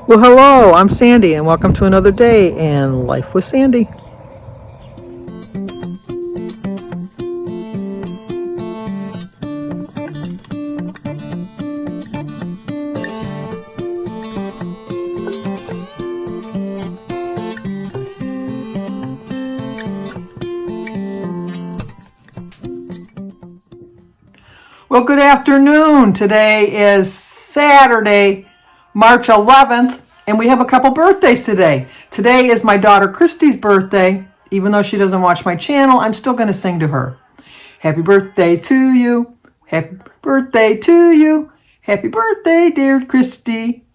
Well, hello, I'm Sandy, and welcome to another day in Life with Sandy. Well, good afternoon. Today is Saturday, March 11th, and we have a couple birthdays today. Today is my daughter Christy's birthday. Even though she doesn't watch my channel, I'm still going to sing to her. Happy birthday to you. Happy birthday to you. Happy birthday, dear Christy.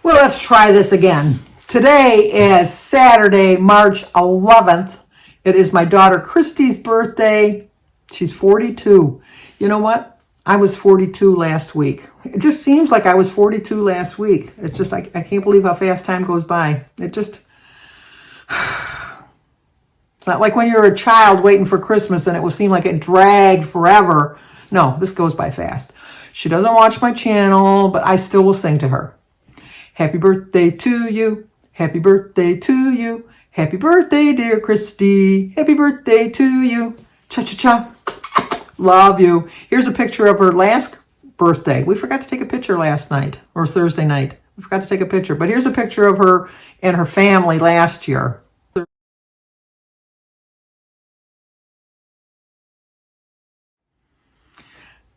Well, let's try this again. Today is Saturday, March 11th. It is my daughter Christy's birthday. She's 42. You know what? I was 42 last week. It just seems like I was 42 last week. It's just like, I can't believe how fast time goes by. It's not like when you're a child waiting for Christmas and it will seem like it dragged forever. No, this goes by fast. She doesn't watch my channel, but I still will sing to her. Happy birthday to you. Happy birthday to you. Happy birthday, dear Christy. Happy birthday to you. Cha-cha-cha. Love you. Here's a picture of her last birthday. We forgot to take a picture last night, or Thursday night. We forgot to take a picture. But here's a picture of her and her family last year.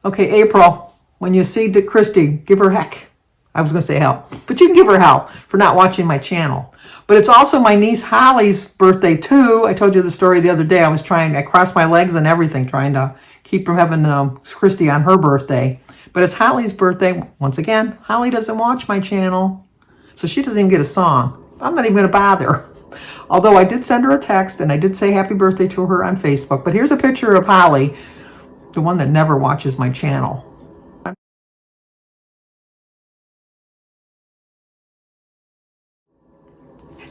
Okay, April, when you see Christy, give her heck. I was going to say hell, but you can give her hell for not watching my channel. But it's also my niece Holly's birthday too. I told you the story the other day. I crossed my legs and everything, trying to keep from having Christy on her birthday. But it's Holly's birthday. Once again, Holly doesn't watch my channel, so she doesn't even get a song. I'm not even going to bother. Although I did send her a text and I did say happy birthday to her on Facebook. But here's a picture of Holly, the one that never watches my channel.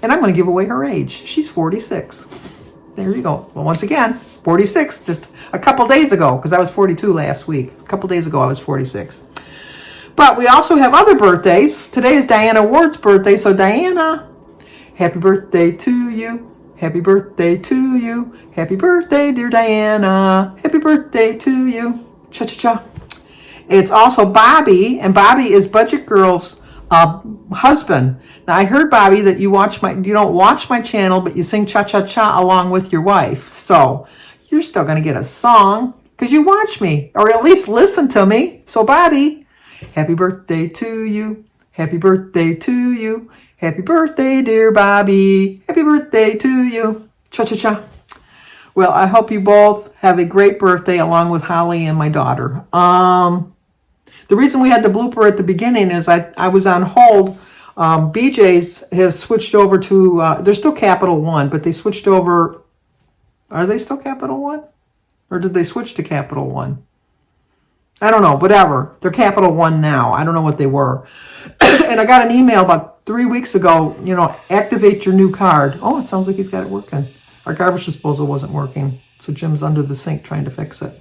And I'm going to give away her age. She's 46. There you go. Well, once again, 46, just a couple days ago, because I was 42 last week. A couple days ago, I was 46. But we also have other birthdays. Today is Diana Ward's birthday. So Diana, happy birthday to you. Happy birthday to you. Happy birthday, dear Diana. Happy birthday to you. Cha-cha-cha. It's also Bobby, and Bobby is Budget Girl's husband. Now, I heard, Bobby, that you don't watch my channel, but you sing cha-cha-cha along with your wife. So you're still going to get a song because you watch me, or at least listen to me. So, Bobby, happy birthday to you. Happy birthday to you. Happy birthday, dear Bobby. Happy birthday to you. Cha-cha-cha. Well, I hope you both have a great birthday along with Holly and my daughter. The reason we had the blooper at the beginning is I was on hold. BJ's has switched over to, they're still Capital One, but they switched over. Are they still Capital One? Or did they switch to Capital One? I don't know, whatever. They're Capital One now. I don't know what they were. And I got an email about 3 weeks ago, activate your new card. Oh, it sounds like he's got it working. Our garbage disposal wasn't working, so Jim's under the sink trying to fix it.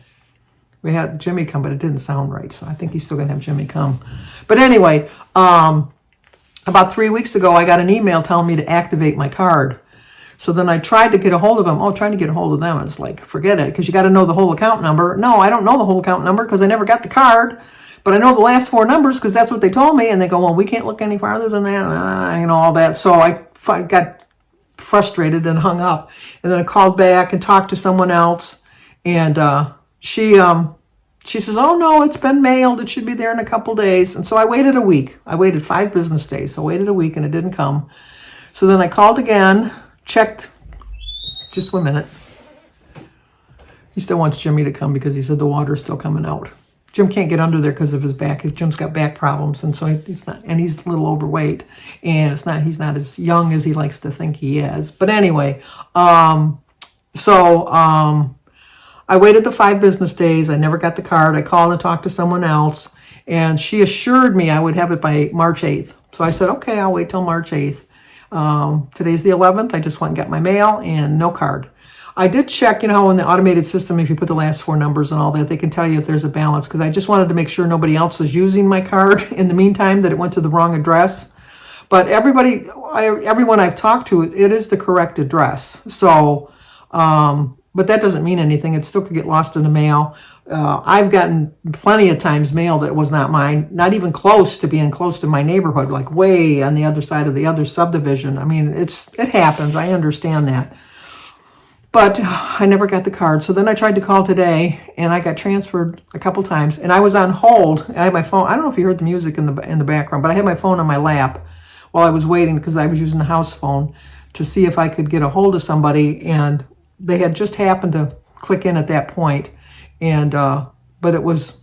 We had Jimmy come, but it didn't sound right, so I think he's still going to have Jimmy come. But anyway, about 3 weeks ago, I got an email telling me to activate my card. So then I tried to get a hold of them. Trying to get a hold of them. It's like, forget it, because you got to know the whole account number. No, I don't know the whole account number because I never got the card. But I know the last four numbers because that's what they told me. And they go, well, we can't look any farther than that, all that. So I got frustrated and hung up. And then I called back and talked to someone else. And she says, oh, no, it's been mailed. It should be there in a couple days. And so I waited a week. I waited 5 business days. So I waited a week and it didn't come. So then I called again, checked. Just 1 minute. He still wants Jimmy to come because he said the water's still coming out. Jim can't get under there because of his back. Jim's got back problems, and so he's not, and he's a little overweight, and he's not as young as he likes to think he is. But anyway, I waited the 5 business days. I never got the card. I called and talked to someone else, and she assured me I would have it by March 8th. So I said, okay, I'll wait till March 8th. Today's the 11th. I just went and got my mail and no card. I did check, you know, in the automated system, if you put the last four numbers and all that, they can tell you if there's a balance, because I just wanted to make sure nobody else was using my card in the meantime, that it went to the wrong address. But everyone I've talked to, it is the correct address. So, but that doesn't mean anything. It still could get lost in the mail. I've gotten plenty of times mail that was not mine, not even close to being close to my neighborhood, like way on the other side of the other subdivision. I mean, it happens. I understand that. But I never got the card. So then I tried to call today, and I got transferred a couple times. And I was on hold. I had my phone. I don't know if you heard the music in the background, but I had my phone on my lap while I was waiting, because I was using the house phone to see if I could get a hold of somebody. And they had just happened to click in at that point. And but it was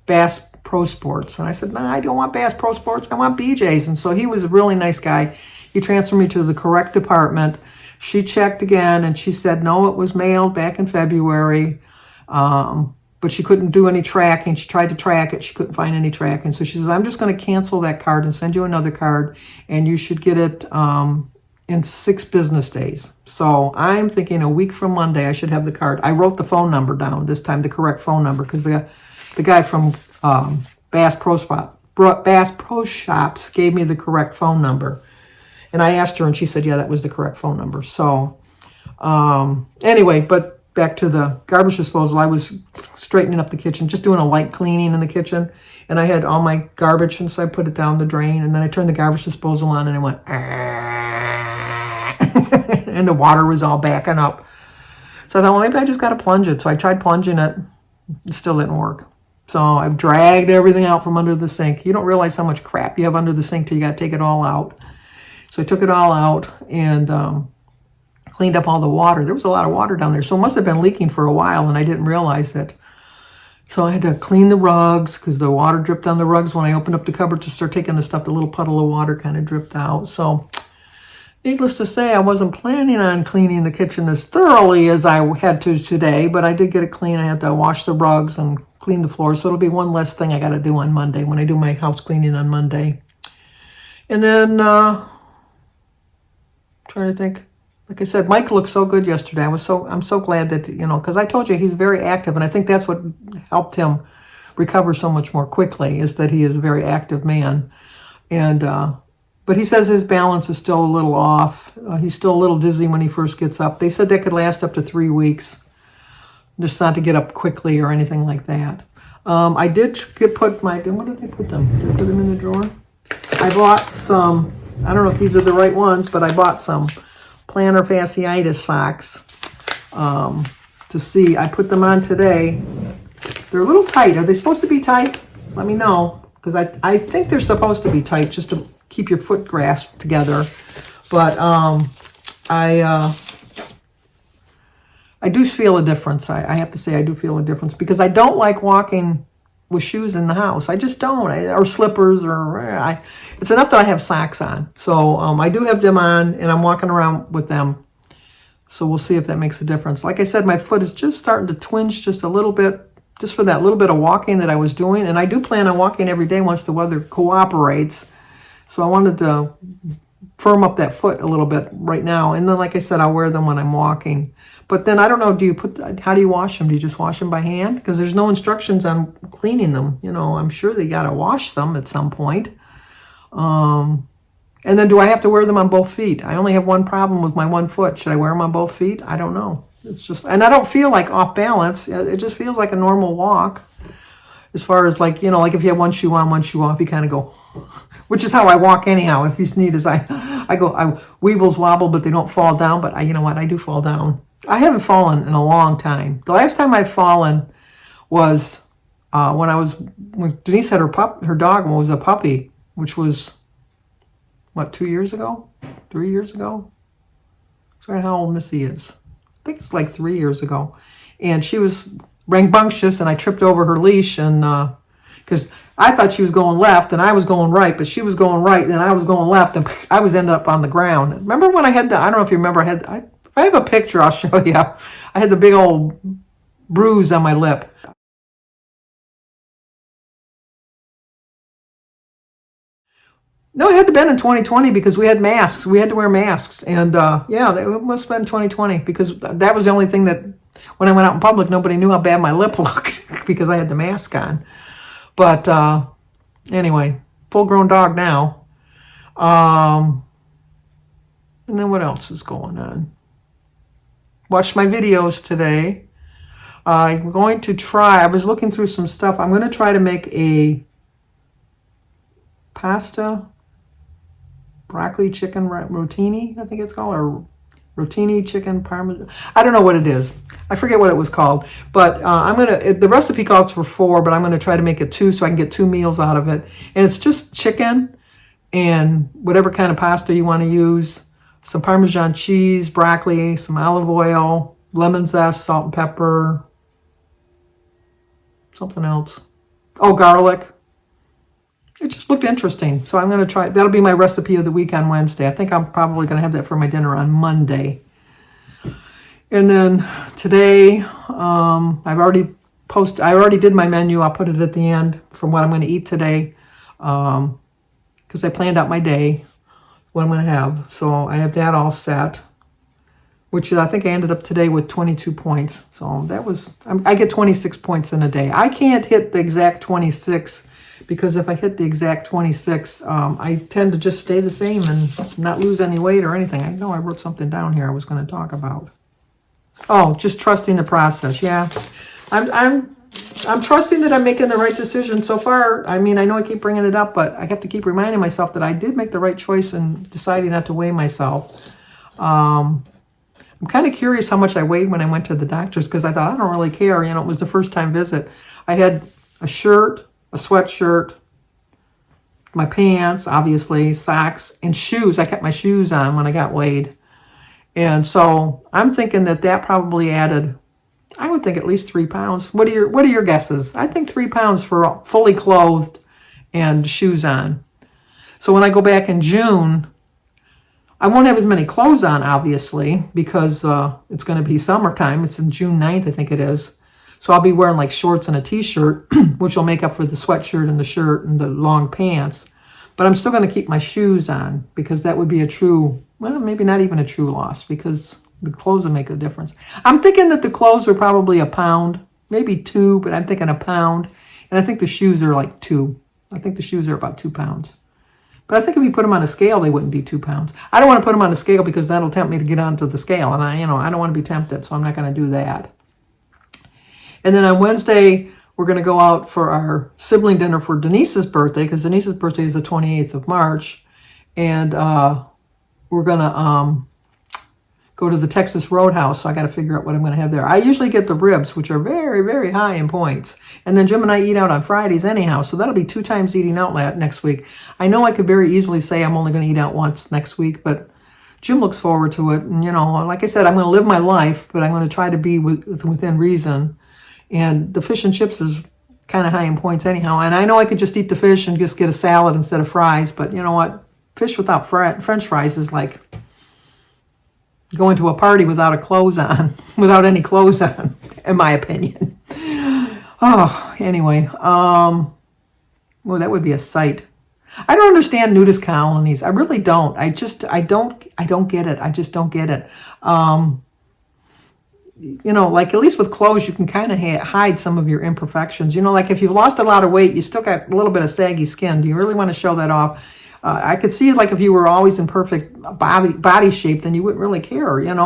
Bass Pro Sports. And I said, no, I don't want Bass Pro Sports. I want BJ's. And so he was a really nice guy. He transferred me to the correct department. She checked again, and she said, no, it was mailed back in February, but she couldn't do any tracking. She tried to track it. She couldn't find any tracking. So she says, I'm just going to cancel that card and send you another card, and you should get it in 6 business days. So I'm thinking a week from Monday, I should have the card. I wrote the phone number down this time, the correct phone number, because the guy from Bass Pro Shops gave me the correct phone number. And I asked her, and she said, yeah, that was the correct phone number. So anyway, but back to the garbage disposal. I was straightening up the kitchen, just doing a light cleaning in the kitchen. And I had all my garbage, and so I put it down the drain. And then I turned the garbage disposal on, and it went, and the water was all backing up. So I thought, well, maybe I just got to plunge it. So I tried plunging it. It still didn't work. So I've dragged everything out from under the sink. You don't realize how much crap you have under the sink till you got to take it all out. So I took it all out and cleaned up all the water. There was a lot of water down there, so it must have been leaking for a while, and I didn't realize it. So I had to clean the rugs, because the water dripped on the rugs. When I opened up the cupboard to start taking the stuff, the little puddle of water kind of dripped out. So needless to say, I wasn't planning on cleaning the kitchen as thoroughly as I had to today, but I did get it clean. I had to wash the rugs and clean the floor, so it'll be one less thing I got to do on Monday when I do my house cleaning on Monday. And then trying to think. Like I said, Mike looked so good yesterday. I'm so glad that, you know, because I told you he's very active, and I think that's what helped him recover so much more quickly, is that he is a very active man. And but he says his balance is still a little off. He's still a little dizzy when he first gets up. They said that could last up to 3 weeks, just not to get up quickly or anything like that. I did put my, what did I put them? Did I put them in the drawer? I bought some, I don't know if these are the right ones, but I bought some plantar fasciitis socks to see. I put them on today. They're a little tight. Are they supposed to be tight? Let me know, because I think they're supposed to be tight, just to keep your foot grasped together. But I do feel a difference. I have to say I do feel a difference, because I don't like walking with shoes in the house. I just don't. Or slippers, or it's enough that I have socks on. So I do have them on, and I'm walking around with them. So we'll see if that makes a difference. Like I said, my foot is just starting to twinge just a little bit, just for that little bit of walking that I was doing. And I do plan on walking every day once the weather cooperates. So I wanted to firm up that foot a little bit right now. And then, like I said, I'll wear them when I'm walking. But then I don't know, how do you wash them? Do you just wash them by hand? Because there's no instructions on cleaning them. You know, I'm sure they got to wash them at some point. And then do I have to wear them on both feet? I only have one problem with my one foot. Should I wear them on both feet? I don't know. It's just, and I don't feel like off balance. It just feels like a normal walk. As far as, like, you know, like if you have one shoe on, one shoe off, you kind of go, which is how I walk anyhow. If you sneeze, I weebles wobble, but they don't fall down. But you know what? I do fall down. I haven't fallen in a long time. The last time I've fallen was when Denise had her dog was a puppy, which was, what, 2 years ago? 3 years ago? Sorry, how old Missy is. I think it's like 3 years ago. And she was rambunctious, and I tripped over her leash, and because I thought she was going left, and I was going right, but she was going right, and I was going left, and I was ended up on the ground. Remember when I had I don't know if you remember, I have a picture I'll show you. I had the big old bruise on my lip. No, it had to have been in 2020 because we had masks. We had to wear masks. And yeah, it must have been 2020 because that was the only thing that when I went out in public, nobody knew how bad my lip looked because I had the mask on. But anyway, full-grown dog now. And then what else is going on? Watched my videos today. I'm going to try, I was looking through some stuff. I'm going to try to make a pasta, broccoli, chicken rotini, I think it's called, or rotini, chicken, parmesan. I don't know what it is. I forget what it was called. But the recipe calls for 4, but I'm going to try to make it 2 so I can get 2 meals out of it. And it's just chicken and whatever kind of pasta you want to use. Some Parmesan cheese, broccoli, some olive oil, lemon zest, salt and pepper, something else. Oh, garlic. It just looked interesting. So I'm going to try. That'll be my recipe of the week on Wednesday. I think I'm probably going to have that for my dinner on Monday. And then today, I already did my menu. I'll put it at the end from what I'm going to eat today because I planned out my day, what I'm going to have. So I have that all set, which I think I ended up today with 22 points. So that was, I get 26 points in a day. I can't hit the exact 26 because if I hit the exact 26, I tend to just stay the same and not lose any weight or anything. I know I wrote something down here I was going to talk about. Oh, just trusting the process. Yeah, I'm trusting that I'm making the right decision so far. I mean, I know I keep bringing it up, but I have to keep reminding myself that I did make the right choice in deciding not to weigh myself. I'm kind of curious how much I weighed when I went to the doctor's because I thought, I don't really care. You know, it was the first time visit. I had a shirt, a sweatshirt, my pants, obviously, socks, and shoes. I kept my shoes on when I got weighed. And so I'm thinking that probably added, I would think at least 3 pounds. What are your guesses? I think 3 pounds for fully clothed and shoes on. So when I go back in June, I won't have as many clothes on, obviously, because it's going to be summertime. It's in June 9th, I think it is. So I'll be wearing like shorts and a t-shirt, which will make up for the sweatshirt and the shirt and the long pants. But I'm still going to keep my shoes on because that would be a true, well, maybe not even a true loss because the clothes would make a difference. I'm thinking that the clothes are probably a pound, maybe 2, but I'm thinking a pound. And I think the shoes are like 2. I think the shoes are about 2 pounds. But I think if you put them on a scale, they wouldn't be 2 pounds. I don't want to put them on a scale because that'll tempt me to get onto the scale. And I don't want to be tempted, so I'm not going to do that. And then on Wednesday, we're going to go out for our sibling dinner for Denise's birthday because Denise's birthday is the 28th of March. And we're going to go to the Texas Roadhouse. So I got to figure out what I'm going to have there. I usually get the ribs, which are very, very high in points. And then Jim and I eat out on Fridays anyhow. So that'll be 2 times eating out next week. I know I could very easily say I'm only going to eat out once next week, but Jim looks forward to it. And, like I said, I'm going to live my life, but I'm going to try to be within reason. And the fish and chips is kind of high in points anyhow. And I know I could just eat the fish and just get a salad instead of fries. But you know what? Fish without French fries is like going to a party without any clothes on, in my opinion. Oh, anyway. Well, that would be a sight. I don't understand nudist colonies. I really don't. I don't get it. I just don't get it. Like at least with clothes, you can kind of hide some of your imperfections. Like if you've lost a lot of weight, you still got a little bit of saggy skin. Do you really want to show that off? I could see like if you were always in perfect body shape, then you wouldn't really care, and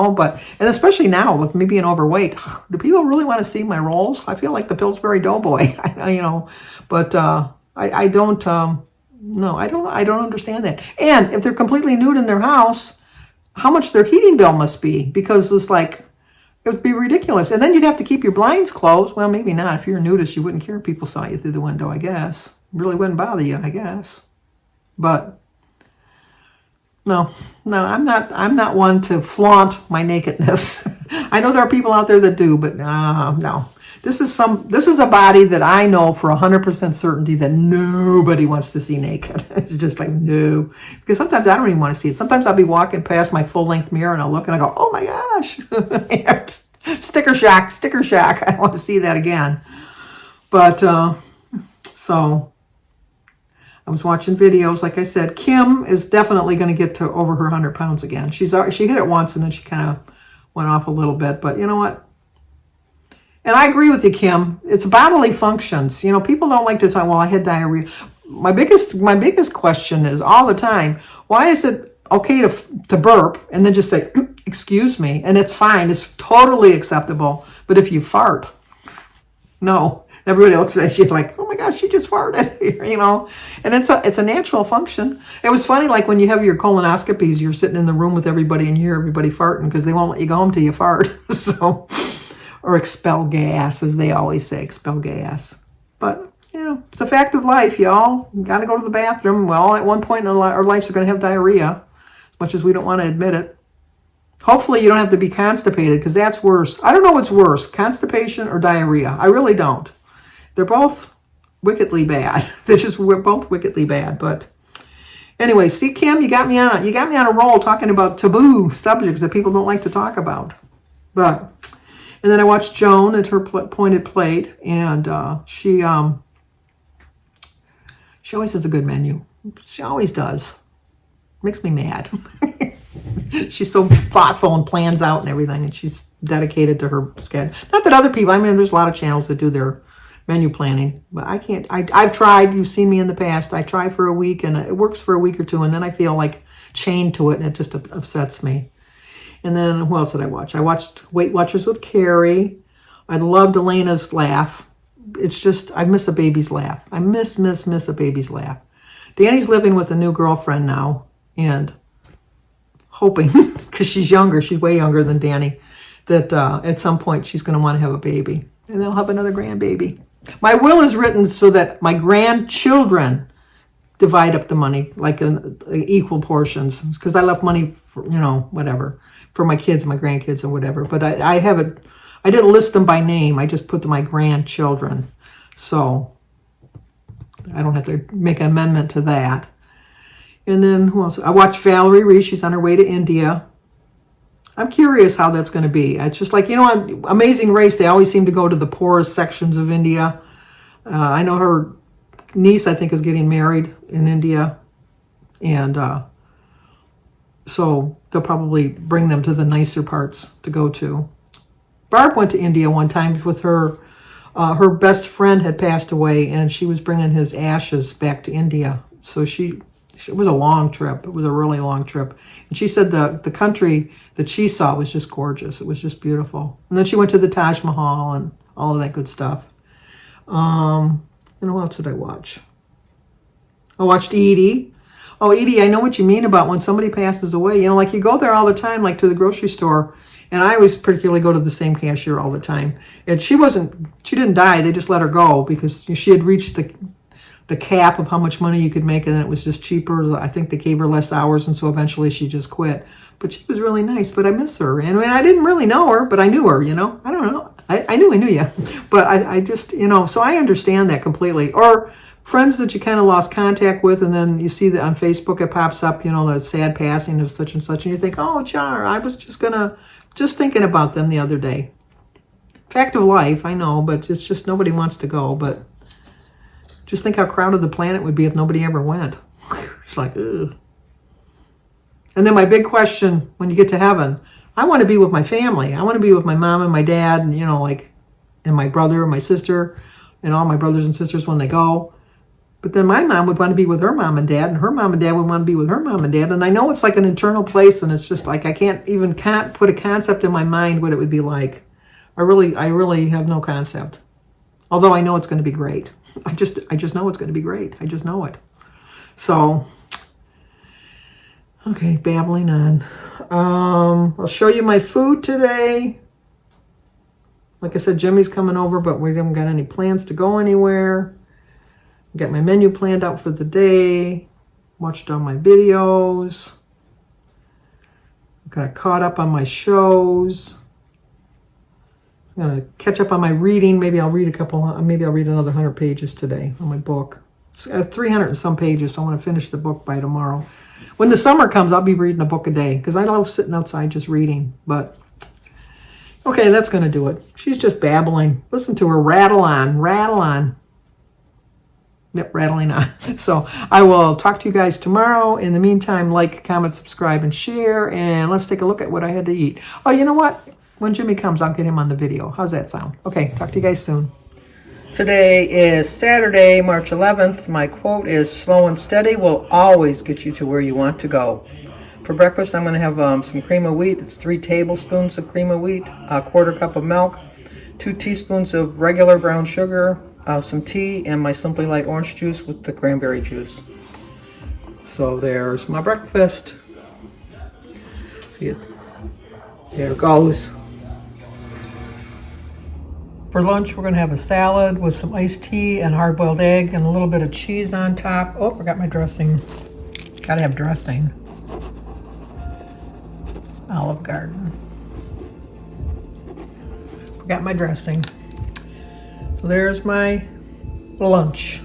especially now with me being overweight, do people really want to see my rolls? I feel like the Pillsbury Doughboy, but I don't, no, I don't understand that. And if they're completely nude in their house, how much their heating bill must be, because it's like, it would be ridiculous. And then you'd have to keep your blinds closed. Well, maybe not. If you're a nudist, you wouldn't care if people saw you through the window, I guess. It really wouldn't bother you, I guess. But no, I'm not one to flaunt my nakedness. I know there are people out there that do, but no. This is a body that I know for 100% certainty that nobody wants to see naked. It's just like, no. Because sometimes I don't even want to see it. Sometimes I'll be walking past my full-length mirror and I'll look and I go, oh my gosh. Sticker shock. I don't want to see that again. But, so, I was watching videos. Like I said, Kim is definitely going to get to over her 100 pounds again. She hit it once and then she kind of went off a little bit. But you know what? And I agree with you, Kim. It's bodily functions. You know, people don't like to say, well, I had diarrhea. My biggest question is all the time, why is it okay to burp and then just say, excuse me, and it's fine. It's totally acceptable. But if you fart, no. Everybody looks at you like, oh my gosh, she just farted, you know. And it's a natural function. It was funny, like when you have your colonoscopies, you're sitting in the room with everybody and you hear everybody farting because they won't let you go home till you fart. So, or expel gas, as they always say, expel gas. But, you know, it's a fact of life, y'all. You got to go to the bathroom. Well, at one point in our lives, we're going to have diarrhea, as much as we don't want to admit it. Hopefully you don't have to be constipated because that's worse. I don't know what's worse, constipation or diarrhea. I really don't. They're both wickedly bad. We're both wickedly bad. But anyway, see, Kim, you got me on a roll talking about taboo subjects that people don't like to talk about. And then I watched Joan at her pointed plate, and she always has a good menu. She always does. Makes me mad. She's so thoughtful and plans out and everything, and she's dedicated to her schedule. Not that other people, I mean, there's a lot of channels that do their menu planning, but I can't. I've tried. You've seen me in the past. I try for a week, and it works for a week or two, and then I feel like chained to it, and it just upsets me. And then who else did I watch? I watched Weight Watchers with Carrie. I loved Elena's laugh. It's just, I miss a baby's laugh. I miss a baby's laugh. Danny's living with a new girlfriend now, and hoping, because she's younger, she's way younger than Danny, that at some point she's going to want to have a baby, and they'll have another grandbaby. My will is written so that my grandchildren divide up the money like in equal portions, because I left money for, you know, whatever, for my kids and my grandkids or whatever. But I didn't list them by name. I just put my grandchildren. So I don't have to make an amendment to that. And then who else? I watched Valerie Reese. She's on her way to India. I'm curious how that's going to be. It's just like, you know, on Amazing Race, they always seem to go to the poorest sections of India. I know her niece, I think, is getting married in India. And so they'll probably bring them to the nicer parts to go to. Barb went to India one time with her. Her best friend had passed away, and she was bringing his ashes back to India. So it was a long trip. It was a really long trip. And she said the country that she saw was just gorgeous. It was just beautiful. And then she went to the Taj Mahal and all of that good stuff. And what else did I watch? I watched Edie. Oh, Edie, I know what you mean about when somebody passes away. You know, like you go there all the time, like to the grocery store. And I always particularly go to the same cashier all the time. And she didn't die. They just let her go because she had reached the cap of how much money you could make, and it was just cheaper. I think they gave her less hours, and so eventually she just quit. But she was really nice, but I miss her. And I mean, I didn't really know her, but I knew her, you know. I don't know. I knew you. But I just, you know, so I understand that completely. Or friends that you kind of lost contact with, and then you see that on Facebook it pops up, you know, the sad passing of such and such, and you think, oh, Char, I was just thinking about them the other day. Fact of life, I know, but it's just nobody wants to go, but just think how crowded the planet would be if nobody ever went. It's like, ugh. And then my big question when you get to heaven, I want to be with my family. I want to be with my mom and my dad, and, you know, like, and my brother and my sister and all my brothers and sisters when they go. But then my mom would want to be with her mom and dad, and her mom and dad would want to be with her mom and dad. And I know it's like an internal place, and it's just like I can't put a concept in my mind what it would be like. I really have no concept. Although I know it's going to be great. I just know it's going to be great. I just know it. So, okay, babbling on. I'll show you my food today. Like I said, Jimmy's coming over, but we haven't got any plans to go anywhere. Got my menu planned out for the day. Watched all my videos. Got caught up on my shows. I'm going to catch up on my reading. Maybe I'll read another 100 pages today on my book. It's 300 and some pages, so I want to finish the book by tomorrow. When the summer comes, I'll be reading a book a day because I love sitting outside just reading. But, okay, that's going to do it. She's just babbling. Listen to her rattle on, rattle on. rattling on. So I will talk to you guys tomorrow. In the meantime, like, comment, subscribe, and share. And let's take a look at what I had to eat. Oh, you know what? When Jimmy comes, I'll get him on the video. How's that sound? Okay, talk to you guys soon. Today is Saturday, March 11th. My quote is, slow and steady will always get you to where you want to go. For breakfast, I'm going to have some cream of wheat. It's 3 tablespoons of cream of wheat, a 1/4 cup of milk, 2 teaspoons of regular brown sugar, some tea, and my Simply Light orange juice with the cranberry juice. So there's my breakfast. See it? There it goes. For lunch, we're going to have a salad with some iced tea and hard-boiled egg and a little bit of cheese on top. Oh, I forgot my dressing. Gotta have dressing. Olive Garden. Forgot my dressing. So there's my lunch.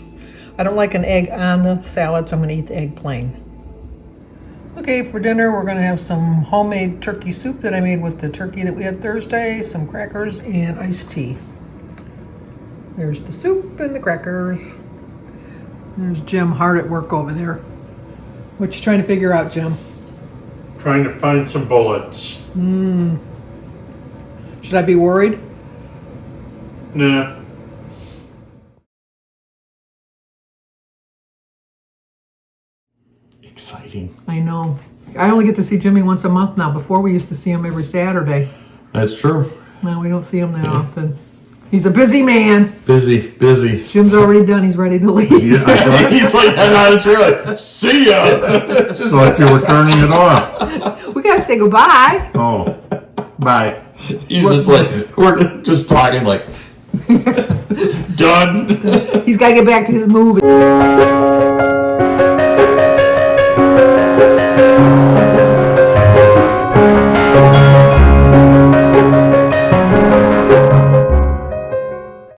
I don't like an egg on the salad, so I'm going to eat the egg plain. Okay, for dinner, we're going to have some homemade turkey soup that I made with the turkey that we had Thursday, some crackers, and iced tea. There's the soup and the crackers. There's Jim hard at work over there. What you trying to figure out, Jim? Trying to find some bullets. Should I be worried? Nah. Exciting. I know. I only get to see Jimmy once a month now. Before we used to see him every Saturday. That's true. Now we don't see him that often. He's a busy man. Busy. Jim's already done. He's ready to leave. Yeah, he's like, I'm not sure. See ya. Just like you were turning it off. We gotta say goodbye. Oh, bye. He's just like, we're just talking like, done. He's gotta get back to his movie.